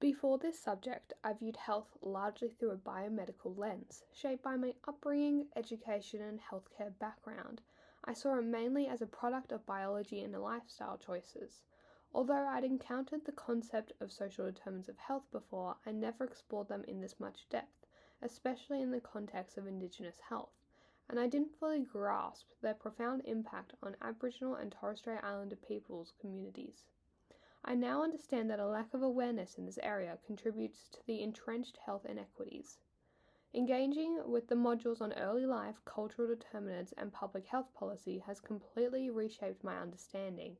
Before this subject, I viewed health largely through a biomedical lens, shaped by my upbringing, education, and healthcare background. I saw it mainly as a product of biology and lifestyle choices. Although I'd encountered the concept of social determinants of health before, I never explored them in this much depth, especially in the context of Indigenous health, and I didn't fully grasp their profound impact on Aboriginal and Torres Strait Islander peoples' communities. I now understand that a lack of awareness in this area contributes to the entrenched health inequities. Engaging with the modules on early life, cultural determinants, and public health policy has completely reshaped my understanding.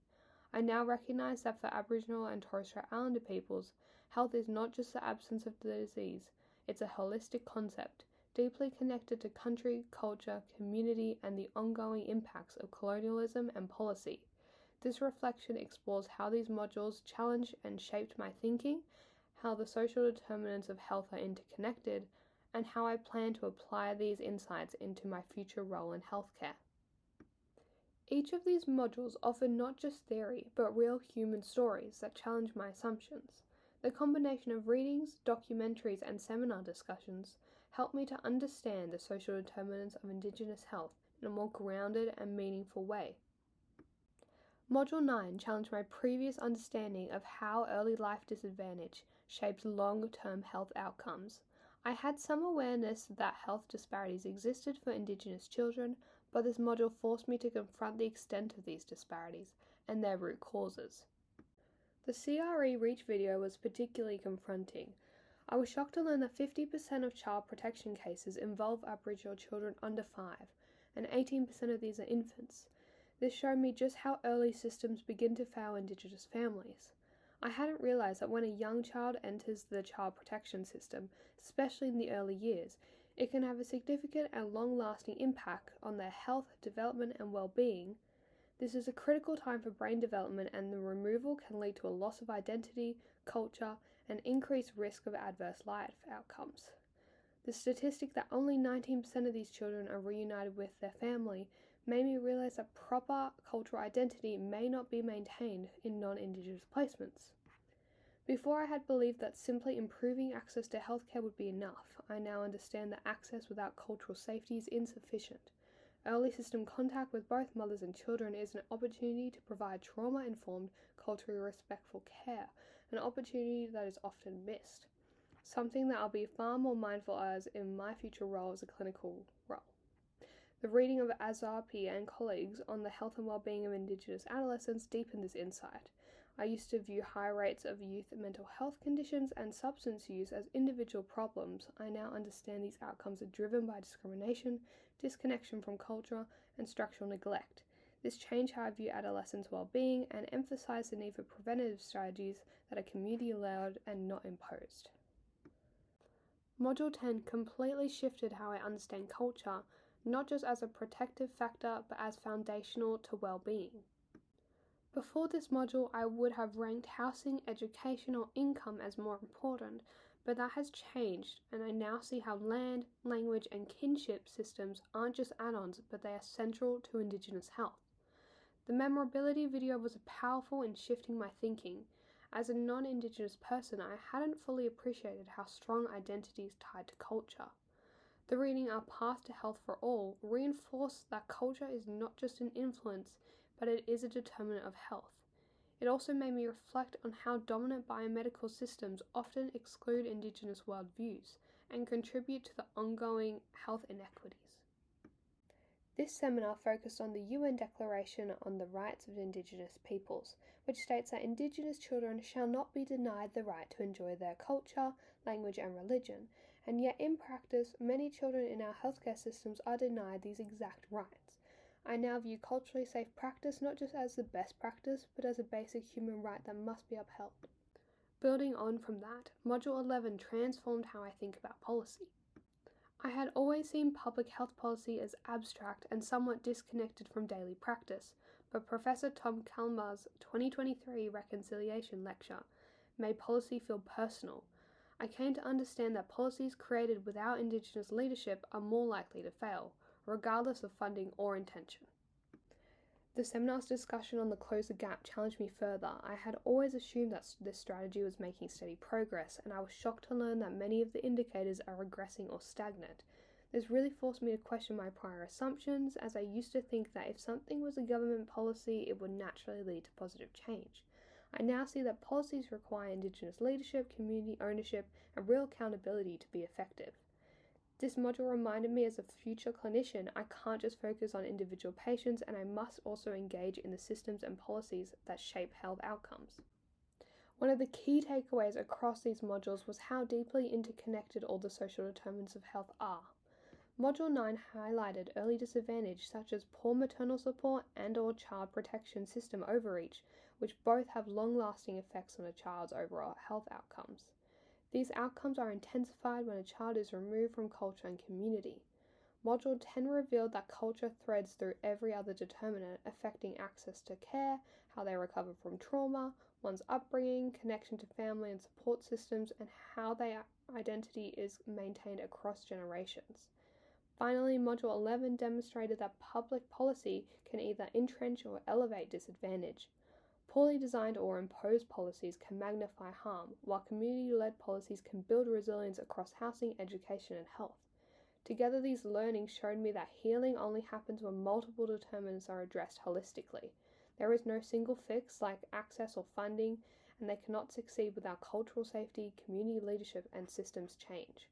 I now recognise that for Aboriginal and Torres Strait Islander peoples, health is not just the absence of the disease, it's a holistic concept, deeply connected to country, culture, community, and the ongoing impacts of colonialism and policy. This reflection explores how these modules challenged and shaped my thinking, how the social determinants of health are interconnected, and how I plan to apply these insights into my future role in healthcare. Each of these modules offer not just theory, but real human stories that challenge my assumptions. The combination of readings, documentaries, and seminar discussions helped me to understand the social determinants of Indigenous health in a more grounded and meaningful way. Module 9 challenged my previous understanding of how early life disadvantage shapes long-term health outcomes. I had some awareness that health disparities existed for Indigenous children, but this module forced me to confront the extent of these disparities and their root causes. The CRE Reach video was particularly confronting. I was shocked to learn that 50% of child protection cases involve Aboriginal children under 5, and 18% of these are infants. This showed me just how early systems begin to fail Indigenous families. I hadn't realised that when a young child enters the child protection system, especially in the early years, it can have a significant and long-lasting impact on their health, development, and well-being. This is a critical time for brain development, and the removal can lead to a loss of identity, culture, and increased risk of adverse life outcomes. The statistic that only 19% of these children are reunited with their family made me realise that proper cultural identity may not be maintained in non-Indigenous placements. Before I had believed that simply improving access to healthcare would be enough, I now understand that access without cultural safety is insufficient. Early system contact with both mothers and children is an opportunity to provide trauma-informed, culturally respectful care, an opportunity that is often missed. Something that I'll be far more mindful as in my future role as a clinical role. The reading of Azarpi and colleagues on the health and well-being of Indigenous adolescents deepened this insight. I used to view high rates of youth mental health conditions and substance use as individual problems. I now understand these outcomes are driven by discrimination, disconnection from culture, and structural neglect. This changed how I view adolescents' well-being and emphasised the need for preventative strategies that are community-allowed and not imposed. Module 10 completely shifted how I understand culture, not just as a protective factor, but as foundational to well-being. Before this module, I would have ranked housing, education, or income as more important, but that has changed, and I now see how land, language, and kinship systems aren't just add-ons, but they are central to Indigenous health. The memorability video was powerful in shifting my thinking. As a non-Indigenous person, I hadn't fully appreciated how strong identity is tied to culture. The reading Our Path to Health for All reinforced that culture is not just an influence, but it is a determinant of health. It also made me reflect on how dominant biomedical systems often exclude Indigenous worldviews and contribute to the ongoing health inequities. This seminar focused on the UN Declaration on the Rights of Indigenous Peoples, which states that Indigenous children shall not be denied the right to enjoy their culture, language, and religion, and yet in practice, many children in our healthcare systems are denied these exact rights. I now view culturally safe practice not just as the best practice, but as a basic human right that must be upheld. Building on from that, Module 11 transformed how I think about policy. I had always seen public health policy as abstract and somewhat disconnected from daily practice, but Professor Tom Kalmar's 2023 Reconciliation Lecture made policy feel personal. I came to understand that policies created without Indigenous leadership are more likely to fail, regardless of funding or intention. The seminar's discussion on the Close the Gap challenged me further. I had always assumed that this strategy was making steady progress, and I was shocked to learn that many of the indicators are regressing or stagnant. This really forced me to question my prior assumptions, as I used to think that if something was a government policy, it would naturally lead to positive change. I now see that policies require Indigenous leadership, community ownership, and real accountability to be effective. This module reminded me as a future clinician, I can't just focus on individual patients, and I must also engage in the systems and policies that shape health outcomes. One of the key takeaways across these modules was how deeply interconnected all the social determinants of health are. Module 9 highlighted early disadvantage such as poor maternal support and/or child protection system overreach, which both have long-lasting effects on a child's overall health outcomes. These outcomes are intensified when a child is removed from culture and community. Module 10 revealed that culture threads through every other determinant, affecting access to care, how they recover from trauma, one's upbringing, connection to family and support systems, and how their identity is maintained across generations. Finally, Module 11 demonstrated that public policy can either entrench or elevate disadvantage. Poorly designed or imposed policies can magnify harm, while community-led policies can build resilience across housing, education, and health. Together, these learnings showed me that healing only happens when multiple determinants are addressed holistically. There is no single fix like access or funding, and they cannot succeed without cultural safety, community leadership, and systems change.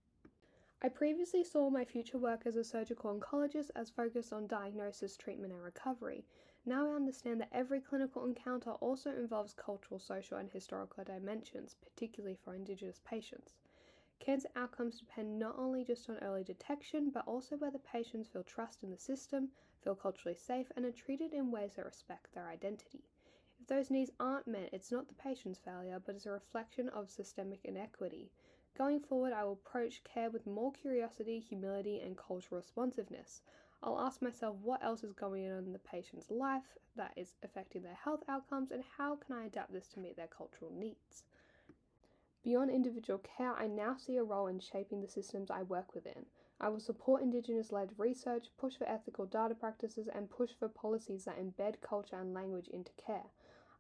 I previously saw my future work as a surgical oncologist as focused on diagnosis, treatment, and recovery. Now I understand that every clinical encounter also involves cultural, social, and historical dimensions, particularly for Indigenous patients. Cancer outcomes depend not only just on early detection, but also whether patients feel trust in the system, feel culturally safe, and are treated in ways that respect their identity. If those needs aren't met, it's not the patient's failure, but it's a reflection of systemic inequity. Going forward, I will approach care with more curiosity, humility, and cultural responsiveness. I'll ask myself what else is going on in the patient's life that is affecting their health outcomes, and how can I adapt this to meet their cultural needs. Beyond individual care, I now see a role in shaping the systems I work within. I will support Indigenous-led research, push for ethical data practices, and push for policies that embed culture and language into care.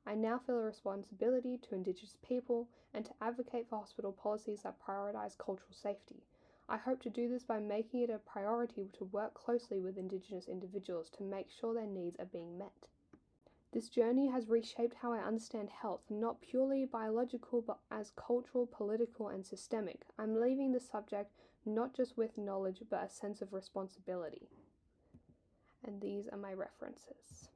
I now feel a responsibility to Indigenous people and to advocate for hospital policies that prioritise cultural safety. I hope to do this by making it a priority to work closely with Indigenous individuals to make sure their needs are being met. This journey has reshaped how I understand health, not purely biological, but as cultural, political, and systemic. I'm leaving the subject not just with knowledge, but a sense of responsibility. And these are my references.